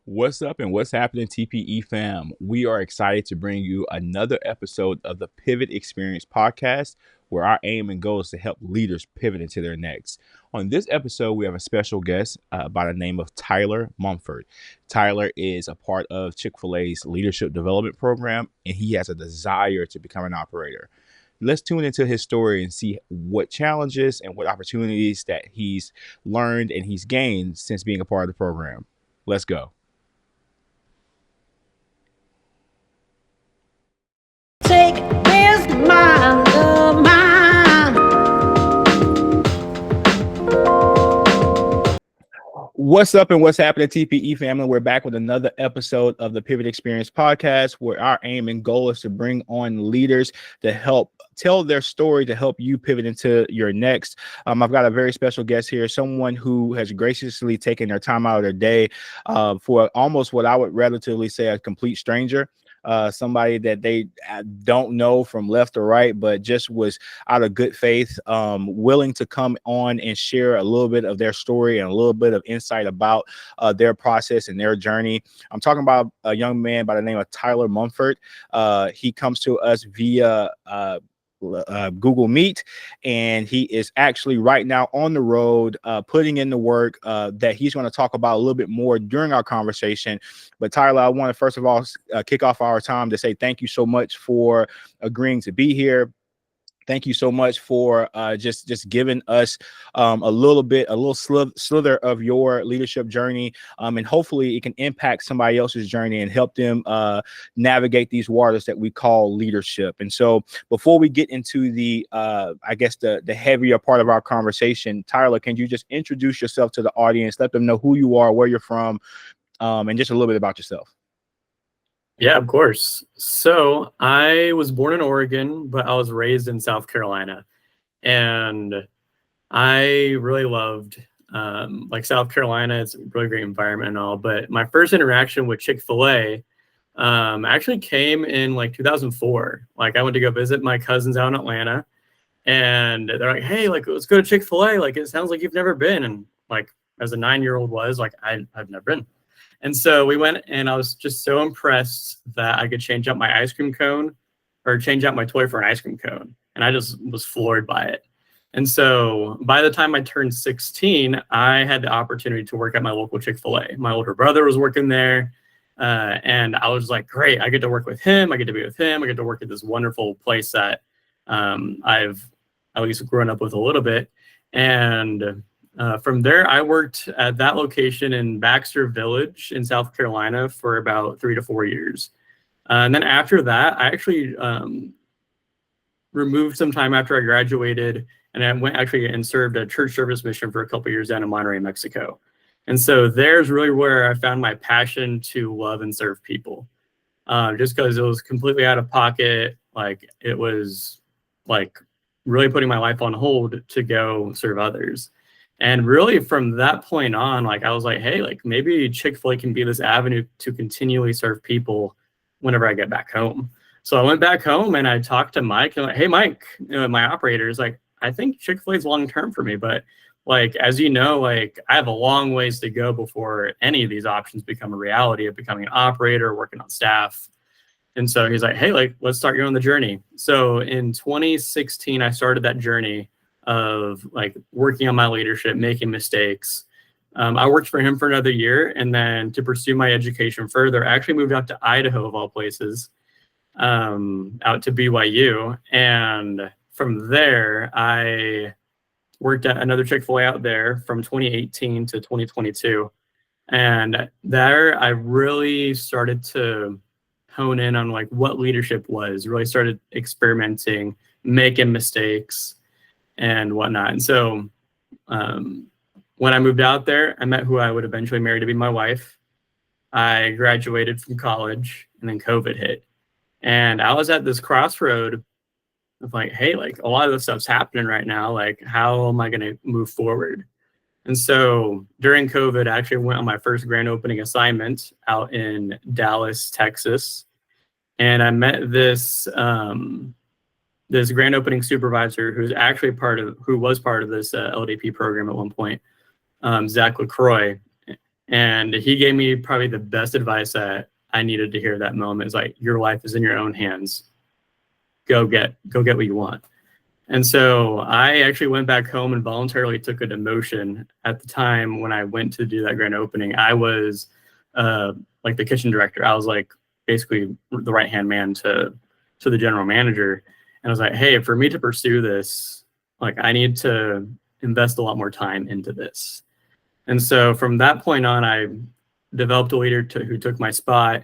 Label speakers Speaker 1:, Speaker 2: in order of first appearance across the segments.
Speaker 1: What's up and what's happening, TPE fam? We are excited to bring you another episode of the Pivot Experience podcast, where our aim and goal is to help leaders pivot into their next. On this episode, we have a special guest by the name of Tyler Mumford. Tyler is a part of Chick-fil-A's leadership development program, and he has a desire to become an operator. Let's tune into his story and see what challenges and what opportunities that he's learned and he's gained since being a part of the program. Let's go.
Speaker 2: Take this mind of mine.
Speaker 1: What's up and what's happening, TPE family? We're back with another episode of the Pivot Experience podcast, where our aim and goal is to bring on leaders to help tell their story to help you pivot into your next. I've got a very special guest here, someone who has graciously taken their time out of their day for almost what I would relatively say a complete stranger. Somebody that they don't know from left or right, but just was out of good faith, willing to come on and share a little bit of their story and a little bit of insight about their process and their journey. I'm talking about a young man by the name of Tyler Mumford. He comes to us via Google Meet, and he is actually right now on the road putting in the work that he's going to talk about a little bit more during our conversation. But Tyler, I want to first of all kick off our time to say thank you so much for agreeing to be here. Thank you so much for just giving us a little slither of your leadership journey, and hopefully it can impact somebody else's journey and help them navigate these waters that we call leadership. And so, before we get into the heavier part of our conversation, Tyler, can you just introduce yourself to the audience, let them know who you are, where you're from, and just a little bit about yourself?
Speaker 3: Yeah, of course. So I was born in Oregon, but I was raised in South Carolina. And I really loved South Carolina. It's a really great environment and all. But my first interaction with Chick-fil-A actually came in 2004. I went to go visit my cousins out in Atlanta. And they're like, hey, let's go to Chick-fil-A. It sounds like you've never been. And as a 9-year-old I've never been. And so we went, and I was just so impressed that I could change out my ice cream cone or change out my toy for an ice cream cone. And I just was floored by it. And so by the time I turned 16, I had the opportunity to work at my local Chick-fil-A. My older brother was working there. And I was like, great, I get to work with him. I get to be with him. I get to work at this wonderful place that I've at least grown up with a little bit. And from there, I worked at that location in Baxter Village in South Carolina for about 3 to 4 years. And then after that, I actually removed some time after I graduated, and I went actually and served a church service mission for a couple of years down in Monterey, Mexico. And so there's really where I found my passion to love and serve people. Just because it was completely out of pocket, it was really putting my life on hold to go serve others. And really from that point on, I was like, hey, maybe Chick-fil-A can be this avenue to continually serve people whenever I get back home. So I went back home and I talked to Mike and hey, Mike, my operator is I think Chick-fil-A is long-term for me, but as you know, I have a long ways to go before any of these options become a reality of becoming an operator, working on staff. And so he's like, hey, let's start you on the journey. So in 2016, I started that journey of working on my leadership, making mistakes. I worked for him for another year, and then to pursue my education further, I actually moved out to Idaho of all places, out to BYU. And from there, I worked at another Chick-fil-A out there from 2018 to 2022. And there I really started to hone in on what leadership was, really started experimenting, making mistakes and whatnot. And so when I moved out there, I met who I would eventually marry to be my wife. I graduated from college, and then COVID hit. And I was at this crossroad of hey, a lot of this stuff's happening right now. How am I going to move forward? And so during COVID, I actually went on my first grand opening assignment out in Dallas, Texas. And I met this this grand opening supervisor who was part of this LDP program at one point, Zach LaCroix. And he gave me probably the best advice that I needed to hear that moment. Is like, your life is in your own hands. Go get what you want. And so I actually went back home and voluntarily took a demotion. At the time when I went to do that grand opening, I was like the kitchen director. I was like basically the right-hand man to the general manager. And I was like, hey, for me to pursue this, like I need to invest a lot more time into this. And so from that point on, I developed a leader who took my spot.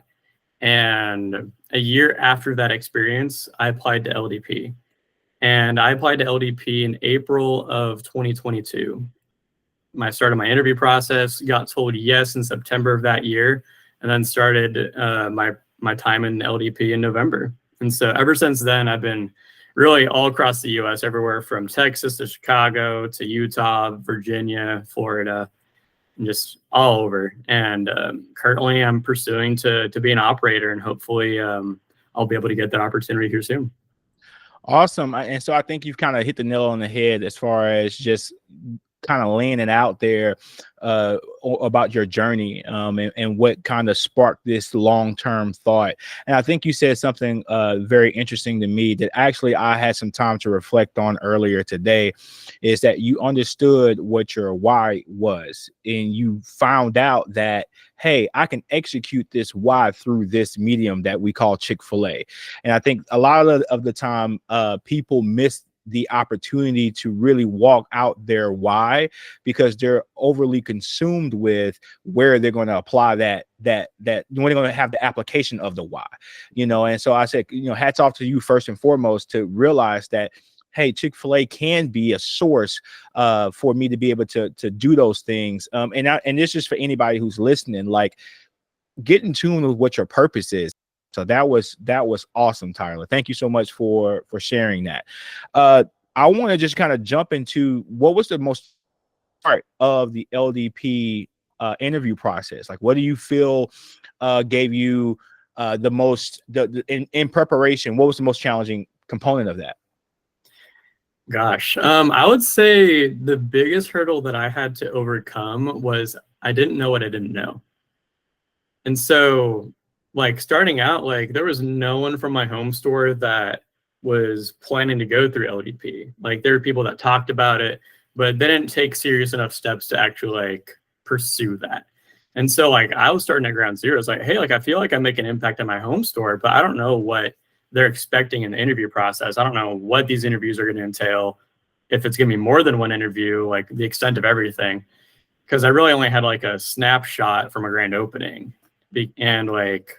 Speaker 3: And a year after that experience, I applied to LDP. And I applied to LDP in April of 2022. I started my interview process, got told yes in September of that year, and then started my time in LDP in November. And so ever since then, I've been really all across the U.S., everywhere from Texas to Chicago to Utah, Virginia, Florida, and just all over. And currently I'm pursuing to be an operator, and hopefully I'll be able to get that opportunity here soon.
Speaker 1: Awesome. And so I think you've kind of hit the nail on the head as far as just kind of laying it out there about your journey and what kind of sparked this long-term thought. And I think you said something very interesting to me that actually I had some time to reflect on earlier today, is that you understood what your why was, and you found out that, hey, I can execute this why through this medium that we call Chick-fil-A. And I think a lot of the time people miss the opportunity to really walk out their why because they're overly consumed with where they're going to apply that when they're going to have the application of the why, And so I said, hats off to you first and foremost to realize that, hey, Chick-fil-A can be a source for me to be able to do those things. And this is for anybody who's listening, like, get in tune with what your purpose is. So that was awesome, Tyler. Thank you so much for sharing that. I want to just kind of jump into what was the most part of the LDP interview process. Like, what do you feel gave you the most in preparation? What was the most challenging component of that?
Speaker 3: Gosh, I would say the biggest hurdle that I had to overcome was I didn't know what I didn't know. And so, like, starting out, like, there was no one from my home store that was planning to go through LDP. Like, there were people that talked about it, but they didn't take serious enough steps to actually, like, pursue that. And so, like, I was starting at ground zero. It's like, hey, like, I feel like I make an impact in my home store, but I don't know what they're expecting in the interview process. I don't know what these interviews are going to entail, if it's going to be more than one interview, like the extent of everything. Because I really only had like a snapshot from a grand opening. And like,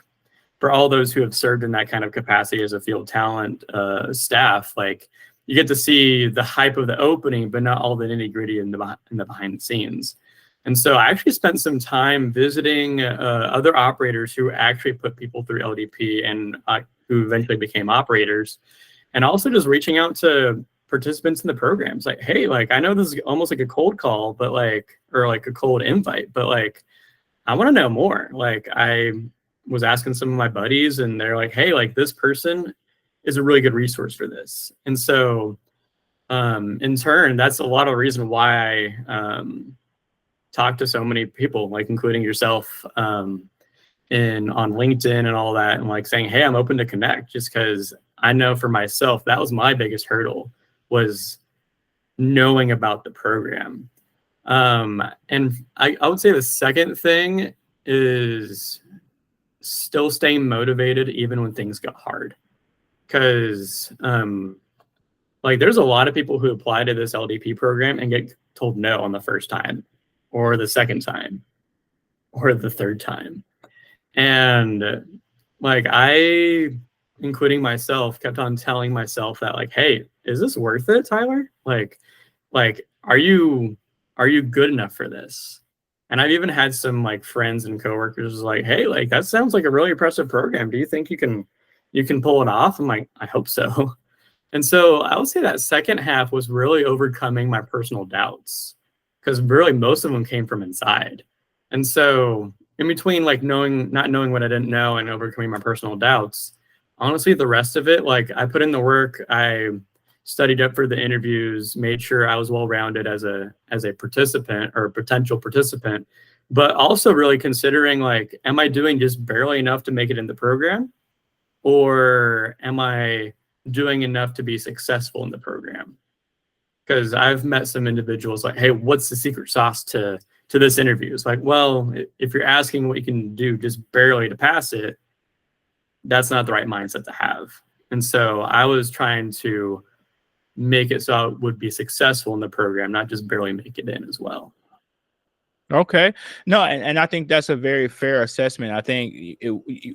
Speaker 3: for all those who have served in that kind of capacity as a field talent staff, like, you get to see the hype of the opening, but not all the nitty gritty in the behind the scenes. And so I actually spent some time visiting other operators who actually put people through LDP and who eventually became operators, and also just reaching out to participants in the programs. Like, hey, like, I know this is almost like a cold call, but like, or like a cold invite, but like, I want to know more. Like, I was asking some of my buddies, and they're like, hey, like, this person is a really good resource for this. And so in turn, that's a lot of the reason why I talk to so many people, like including yourself, on LinkedIn and all that, and like saying, hey, I'm open to connect, just because I know for myself, that was my biggest hurdle, was knowing about the program. And I would say the second thing is still staying motivated even when things got hard. Because like, there's a lot of people who apply to this LDP program and get told no on the first time, or the second time, or the third time. And like, I, including myself, kept on telling myself that, like, hey, is this worth it, Tyler? Like, are you good enough for this? And I've even had some like friends and coworkers like, hey, like, that sounds like a really impressive program. Do you think you can pull it off? I'm like, I hope so. And so I would say that second half was really overcoming my personal doubts, because really most of them came from inside. And so in between, like, not knowing what I didn't know and overcoming my personal doubts, honestly, the rest of it, like, I put in the work. I studied up for the interviews, made sure I was well-rounded as a participant or potential participant, but also really considering like, am I doing just barely enough to make it in the program, or am I doing enough to be successful in the program? Because I've met some individuals like, hey, what's the secret sauce to this interview? It's like, well, if you're asking what you can do just barely to pass it, that's not the right mindset to have. And so I was trying to make it so I would be successful in the program, not just barely make it in as well.
Speaker 1: Okay. No, and I think that's a very fair assessment. I think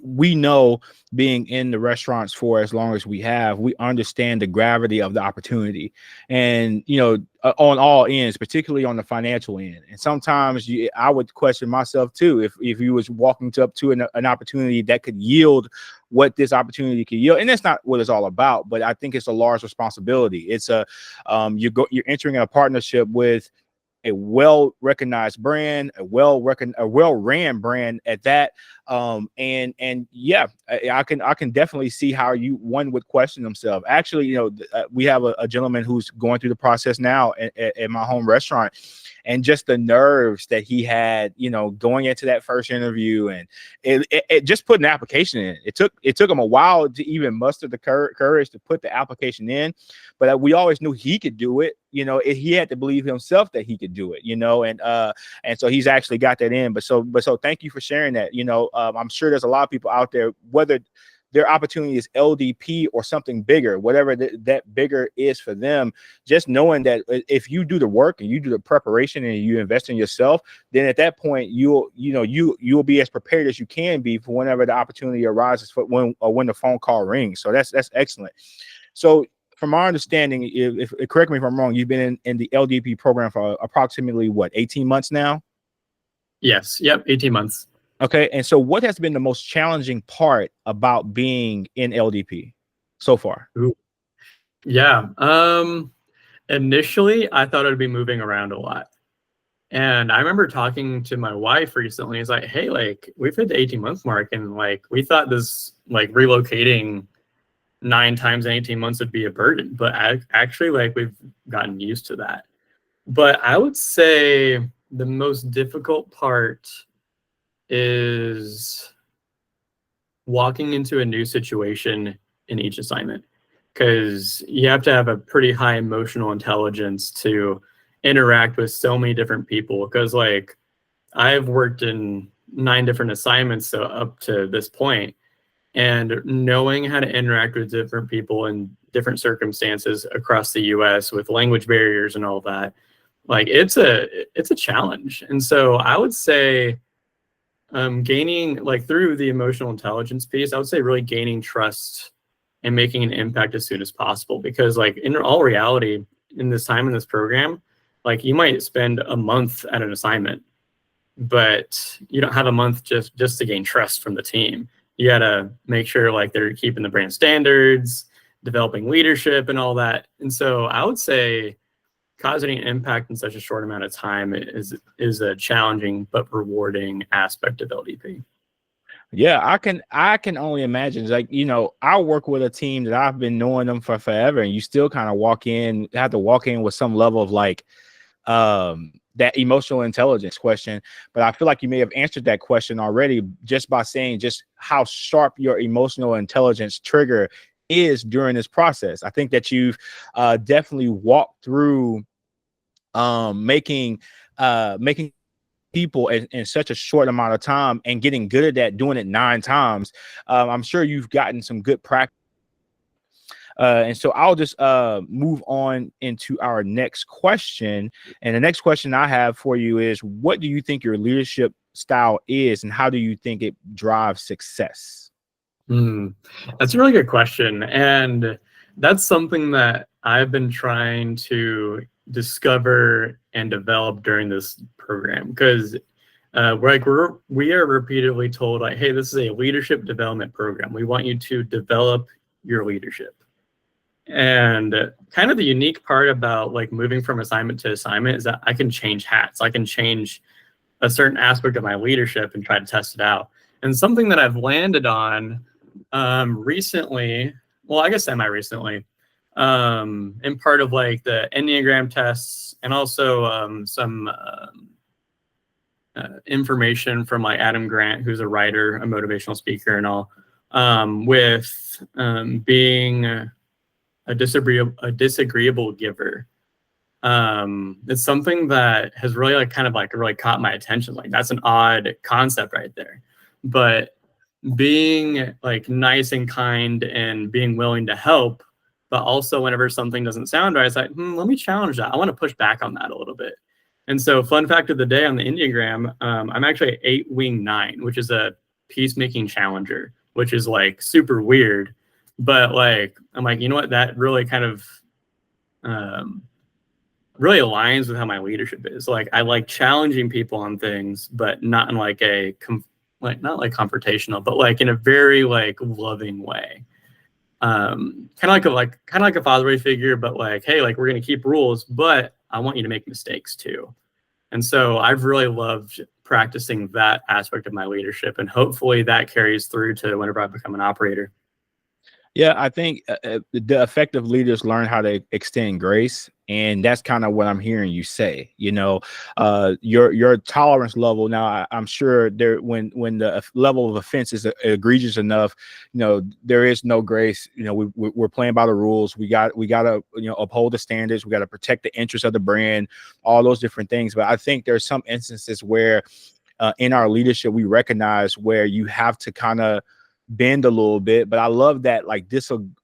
Speaker 1: we know, being in the restaurants for as long as we have, we understand the gravity of the opportunity, and on all ends, particularly on the financial end. And sometimes I would question myself too, if you was walking up to an opportunity that could yield what this opportunity could yield. And that's not what it's all about, but I think it's a large responsibility. It's you're entering a partnership with a well-recognized brand, a well-ran brand at that. And yeah, I can definitely see how one would question themselves. Actually, we have a gentleman who's going through the process now at my home restaurant, and just the nerves that he had, going into that first interview, and it just put an application in. It took him a while to even muster the courage to put the application in, but we always knew he could do it. He had to believe himself that he could do it, and so he's actually got that in. But so thank you for sharing that. I'm sure there's a lot of people out there, whether their opportunity is LDP or something bigger, whatever that bigger is for them, just knowing that if you do the work and you do the preparation and you invest in yourself, then at that point you'll be as prepared as you can be for whenever the opportunity arises, for when the phone call rings. So that's excellent. So from our understanding, if correct me if I'm wrong, you've been in the LDP program for approximately 18 months now?
Speaker 3: Yes. Yep. 18 months.
Speaker 1: Okay. And so what has been the most challenging part about being in LDP so far?
Speaker 3: Ooh. Yeah. Initially I thought I'd be moving around a lot. And I remember talking to my wife recently. It's like, hey, like we've hit the 18-month mark, and like we thought this like relocating 9 times in 18 months would be a burden, but actually like we've gotten used to that. But I would say the most difficult part is walking into a new situation in each assignment, because you have to have a pretty high emotional intelligence to interact with so many different people. Because like I've worked in 9 different assignments so up to this point, and knowing how to interact with different people in different circumstances across the US with language barriers and all that, like it's a challenge. And so I would say gaining, like through the emotional intelligence piece, I would say really gaining trust and making an impact as soon as possible. Because like in all reality, in this time in this program, like you might spend a month at an assignment, but you don't have a month just to gain trust from the team. You gotta make sure like they're keeping the brand standards, developing leadership and all that. And so I would say causing an impact in such a short amount of time is a challenging but rewarding aspect of LDP.
Speaker 1: Yeah, I can only imagine. Like, I work with a team that I've been knowing them for forever, and you still kind of have to walk in with some level of like that emotional intelligence question. But I feel like you may have answered that question already just by saying just how sharp your emotional intelligence trigger is during this process. I think that you've definitely walked through making people in such a short amount of time and getting good at that, doing it 9 times. I'm sure you've gotten some good practice. And so I'll just move on into our next question. And the next question I have for you is, what do you think your leadership style is, and how do you think it drives success?
Speaker 3: That's a really good question. And that's something that I've been trying to discover and develop during this program, because we are repeatedly told like, hey, this is a leadership development program. We want you to develop your leadership. And kind of the unique part about like moving from assignment to assignment is that I can change hats. I can change a certain aspect of my leadership and try to test it out. And something that I've landed on recently, well, I guess semi-recently, in part of like the Enneagram tests, and also some information from like Adam Grant, who's a writer, a motivational speaker, and all, with being a disagreeable giver. It's something that has really like kind of like really caught my attention. Like that's an odd concept right there, but being like nice and kind and being willing to help, but also whenever something doesn't sound right, it's like, let me challenge that. I want to push back on that a little bit. And so fun fact of the day on the Enneagram, I'm actually 8 wing 9, which is a peacemaking challenger, which is like super weird. But like, I'm like, you know what? That really kind of really aligns with how my leadership is. Like I like challenging people on things, but not in like a not like confrontational, but like in a very like loving way. Kind of like a fatherly figure, but like, hey, like we're gonna keep rules, but I want you to make mistakes too. And so I've really loved practicing that aspect of my leadership, and hopefully that carries through to whenever I become an operator.
Speaker 1: Yeah, I think the effective leaders learn how to extend grace, and that's kind of what I'm hearing you say. You know, your tolerance level. Now, I'm sure there when the level of offense is egregious enough, you know, there is no grace. You know, we're playing by the rules. We got to uphold the standards. We got to protect the interests of the brand, all those different things. But I think there's some instances where in our leadership we recognize where you have to kind of bend a little bit. But I love that, like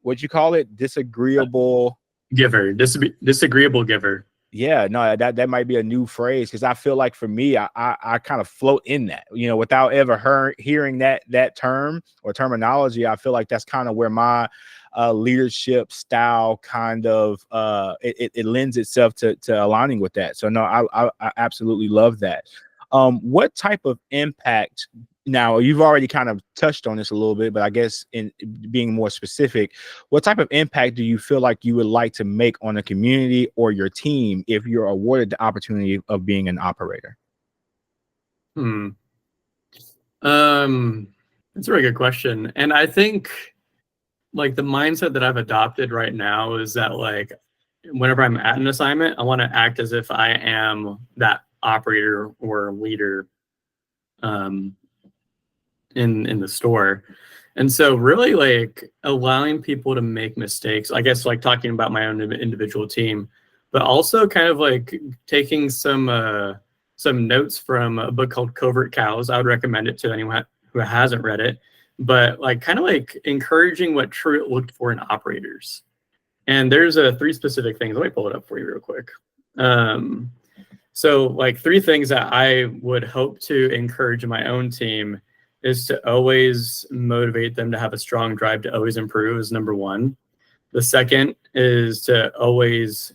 Speaker 1: what you call it, disagreeable
Speaker 3: giver, disagreeable giver.
Speaker 1: Yeah, no, that might be a new phrase, because I feel like for me, I kind of float in that, without ever hearing that term or terminology. I feel like that's kind of where my leadership style kind of it lends itself to aligning with that. So no, I absolutely love that. What type of impact? Now, you've already kind of touched on this a little bit, but I guess in being more specific, what type of impact do you feel like you would like to make on a community or your team if you're awarded the opportunity of being an operator?
Speaker 3: That's a really good question. And I think like the mindset that I've adopted right now is that like whenever I'm at an assignment, I want to act as if I am that operator or leader in the store. And so really like allowing people to make mistakes, I guess, like talking about my own individual team, but also kind of like taking some notes from a book called Covert Cows. I would recommend it to anyone who hasn't read it, but like kind of like encouraging what Truett looked for in operators. And there's 3 specific things. Let me pull it up for you real quick. So like 3 things that I would hope to encourage in my own team is to always motivate them to have a strong drive to always improve is number 1. The second is to always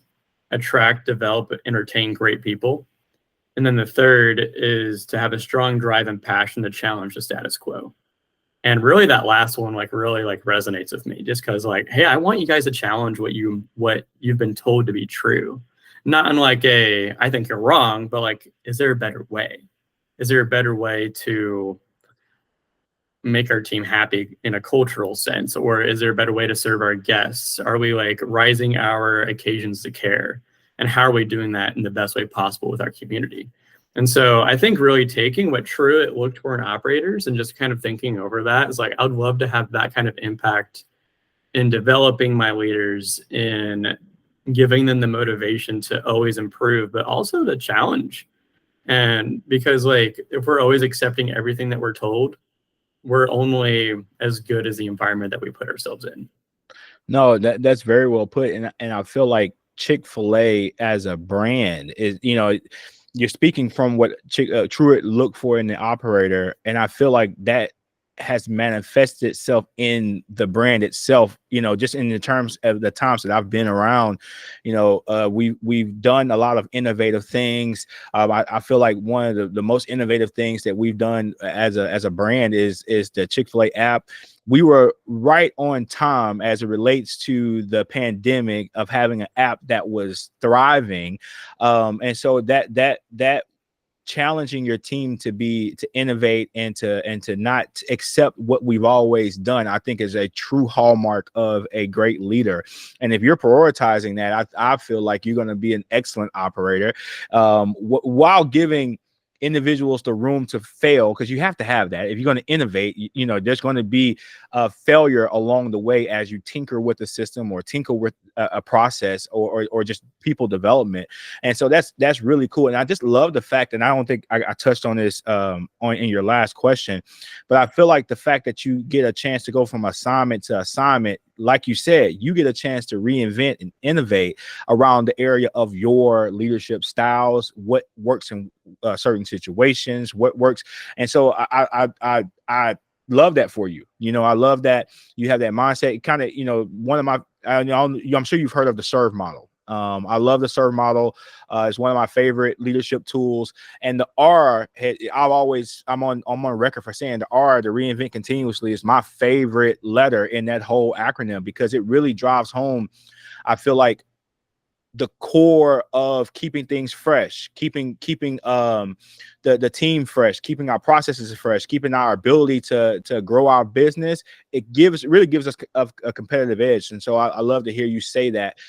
Speaker 3: attract, develop, entertain great people. And then the third is to have a strong drive and passion to challenge the status quo. And really that last one really resonates with me, just because like, hey, I want you guys to challenge what you've been told to be true. Not in like I think you're wrong, but like, is there a better way? Is there a better way to make our team happy in a cultural sense? Or is there a better way to serve our guests? Are we like rising our occasions to care? And how are we doing that in the best way possible with our community? And so I think really taking what Truett looked for in operators and just kind of thinking over that is like, I'd love to have that kind of impact in developing my leaders, in giving them the motivation to always improve, but also the challenge. And because like, if we're always accepting everything that we're told, we're only as good as the environment that we put ourselves in.
Speaker 1: No, that's very well put. And I feel like Chick-fil-A as a brand is, you're speaking from what Truett looked for in the operator. And I feel like that has manifested itself in the brand itself, just in the terms of the times that I've been around. We've done a lot of innovative things. I feel like one of the most innovative things that we've done as a brand is the Chick-fil-A app. We were right on time as it relates to the pandemic of having an app that was thriving. And so that challenging your team to innovate and to not accept what we've always done, I think is a true hallmark of a great leader. And if you're prioritizing that, I feel like you're going to be an excellent operator, while giving individuals the room to fail, because you have to have that. If you're going to innovate, there's going to be a failure along the way as you tinker with the system or tinker with a process or just people development. And so that's really cool. And I just love the fact, and I don't think I touched on this in your last question, but I feel like the fact that you get a chance to go from assignment to assignment, like you said, you get a chance to reinvent and innovate around the area of your leadership styles, what works in certain situations, what works. And so I love that for you. I love that you have that mindset. Kind of, one of my, I'm sure you've heard of the SERVE model. I love the SERVE model. It's one of my favorite leadership tools. And the R, I'm on record for saying the R, the reinvent continuously, is my favorite letter in that whole acronym, because it really drives home, I feel like, the core of keeping things fresh, keeping the team fresh, keeping our processes fresh, keeping our ability to grow our business. It really gives us a competitive edge. And so I love to hear you say that,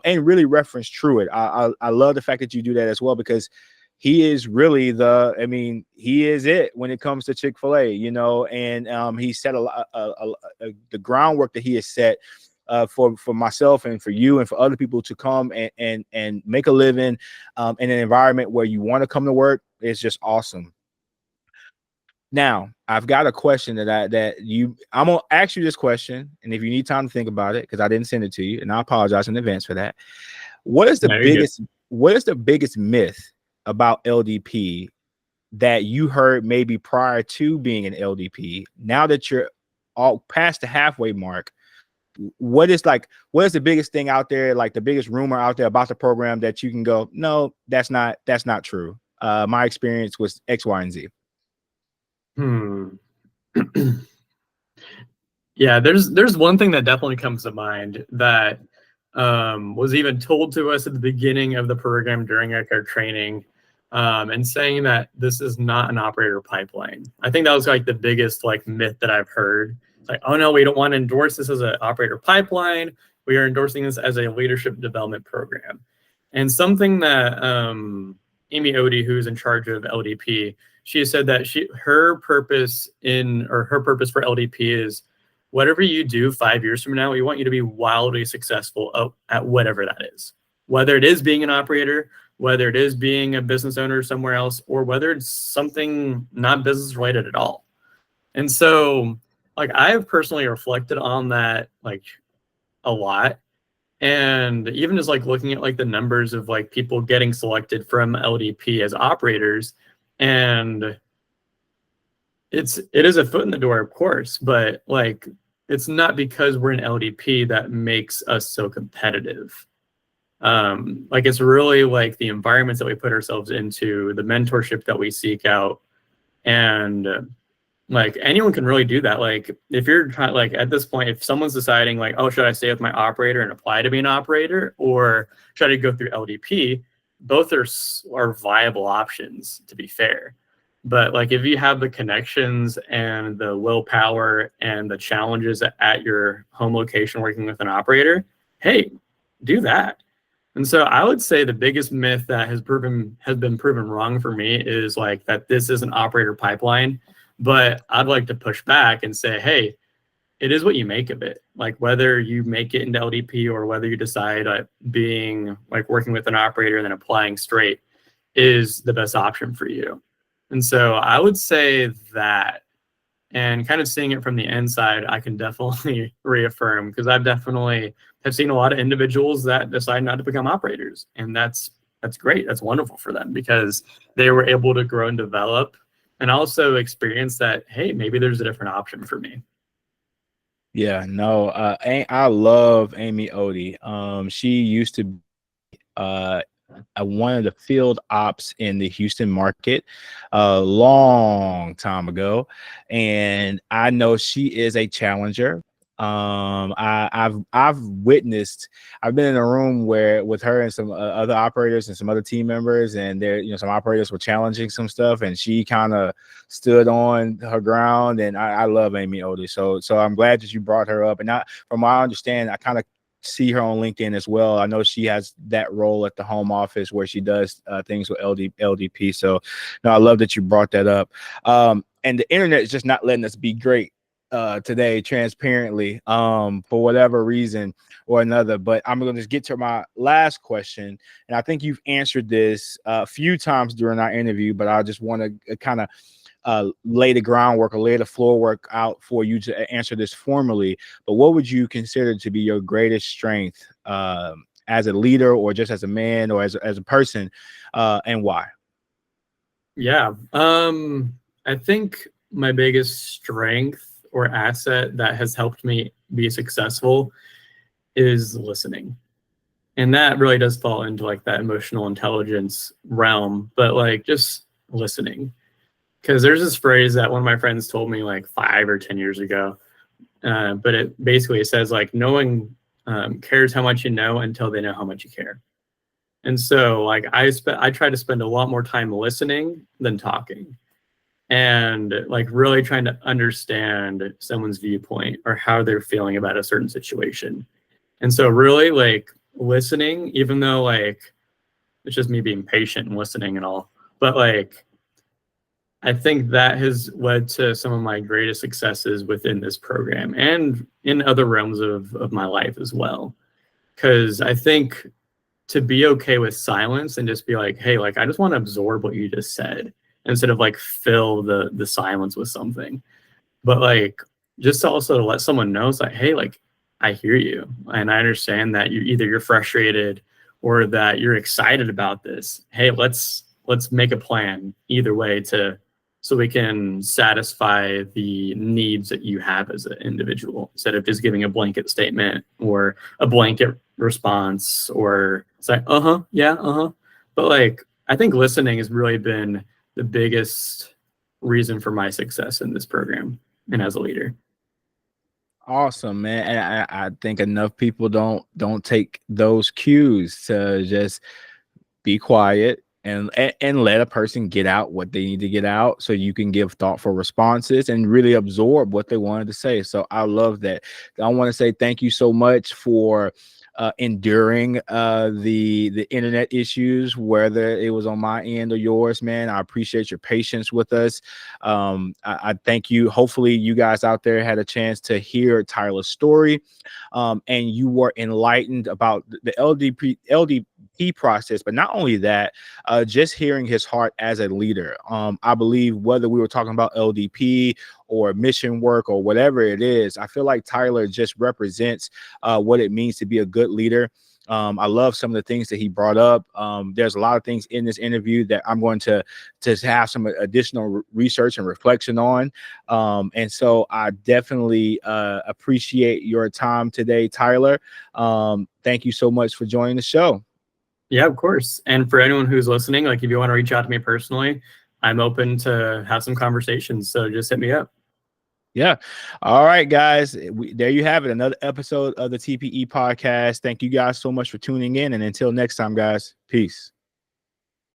Speaker 1: and really reference Truett. I love the fact that you do that as well, because he is really he is it when it comes to Chick-fil-A, and he set the groundwork that he has set for myself and for you and for other people to come and make a living in an environment where you want to come to work. It's just awesome. Now, I've got a question I'm gonna ask you this question, and if you need time to think about it, because I didn't send it to you, and I apologize in advance for that. What is the biggest myth about LDP that you heard maybe prior to being an LDP? Now that you're all past the halfway mark, what is the biggest thing out there, like the biggest rumor out there about the program that you can go, no, that's not true. My experience was X, Y, and Z.
Speaker 3: Yeah, there's one thing that definitely comes to mind that was even told to us at the beginning of the program during our training, and saying that this is not an operator pipeline. I think that was like the biggest myth that I've heard. Like, oh no, we don't want to endorse this as an operator pipeline. We are endorsing this as a leadership development program. And something that Amy Odie, who's in charge of LDP, she said that her purpose for LDP is, whatever you do 5 years from now, we want you to be wildly successful at whatever that is. Whether it is being an operator, whether it is being a business owner somewhere else, or whether it's something not business related at all. And so I have personally reflected on that a lot, and even just looking at the numbers of people getting selected from LDP as operators, and it is a foot in the door, of course, but it's not because we're an LDP that makes us so competitive. It's really the environments that we put ourselves into, the mentorship that we seek out, and anyone can really do that. If you're trying, at this point, if someone's deciding oh, should I stay with my operator and apply to be an operator, or should I go through LDP, both are viable options, to be fair. But if you have the connections and the willpower and the challenges at your home location working with an operator, hey, do that. And so I would say the biggest myth that has been proven wrong for me is that this is an operator pipeline. But I'd like to push back and say, hey, it is what you make of it. Whether you make it into LDP or whether you decide being working with an operator and then applying straight is the best option for you. And so I would say that, and kind of seeing it from the inside, I can definitely reaffirm, because I've definitely have seen a lot of individuals that decide not to become operators. And that's great. That's wonderful for them, because they were able to grow and develop, and also experience that, hey, maybe there's a different option for me.
Speaker 1: Yeah, no, I love Amy Odie. She used to be one of the field ops in the Houston market a long time ago, and I know she is a challenger. I've witnessed, I've been in a room with her and some other operators and some other team members, and some operators were challenging some stuff, and she kind of stood on her ground. And I love Amy Odie. So I'm glad that you brought her up. And from my understanding, I kind of see her on LinkedIn as well. I know she has that role at the home office where she does things with LDP. So no, I love that you brought that up. And the internet is just not letting us be great today, transparently, for whatever reason or another. But I'm going to just get to my last question. And I think you've answered this a few times during our interview, but I just want to kind of lay the groundwork or lay the floor work out for you to answer this formally. But what would you consider to be your greatest strength as a leader, or just as a man, or as a person, and why?
Speaker 3: Yeah. I think my biggest strength or asset that has helped me be successful is listening. And that really does fall into like that emotional intelligence realm, but like just listening. Because there's this phrase that one of my friends told me like 5 or 10 years ago. But it basically says like no one cares how much you know until they know how much you care. And so like I try to spend a lot more time listening than talking, and like really trying to understand someone's viewpoint or how they're feeling about a certain situation. And so really like listening, even though like it's just me being patient and listening and all, but like I think that has led to some of my greatest successes within this program and in other realms of my life as well. Because I think to be okay with silence and just be like, hey, like I just want to absorb what you just said instead of like fill the silence with something. But like just also to let someone know, it's like, hey, like I hear you and I understand that you're frustrated or that you're excited about this. Hey, let's make a plan either way so we can satisfy the needs that you have as an individual instead of just giving a blanket statement or a blanket response or it's like, yeah, But like, I think listening has really been the biggest reason for my success in this program and as a leader.
Speaker 1: Awesome, man. And I think enough people don't take those cues to just be quiet and let a person get out what they need to get out, so you can give thoughtful responses and really absorb what they wanted to say. So I love that. I want to say thank you so much for enduring the internet issues, whether it was on my end or yours, man. I appreciate your patience with us. I thank you. Hopefully you guys out there had a chance to hear Tyler's story, and you were enlightened about the LDP process. But not only that, just hearing his heart as a leader. I believe whether we were talking about LDP or mission work or whatever it is, I feel like Tyler just represents what it means to be a good leader. I love some of the things that he brought up. There's a lot of things in this interview that I'm going to have some additional research and reflection on. And so I definitely appreciate your time today, Tyler. Thank you so much for joining the show.
Speaker 3: Yeah, of course. And for anyone who's listening, like if you want to reach out to me personally, I'm open to have some conversations. So just hit me up.
Speaker 1: Yeah. All right, guys. There you have it. Another episode of the TPE podcast. Thank you guys so much for tuning in. And until next time, guys, peace.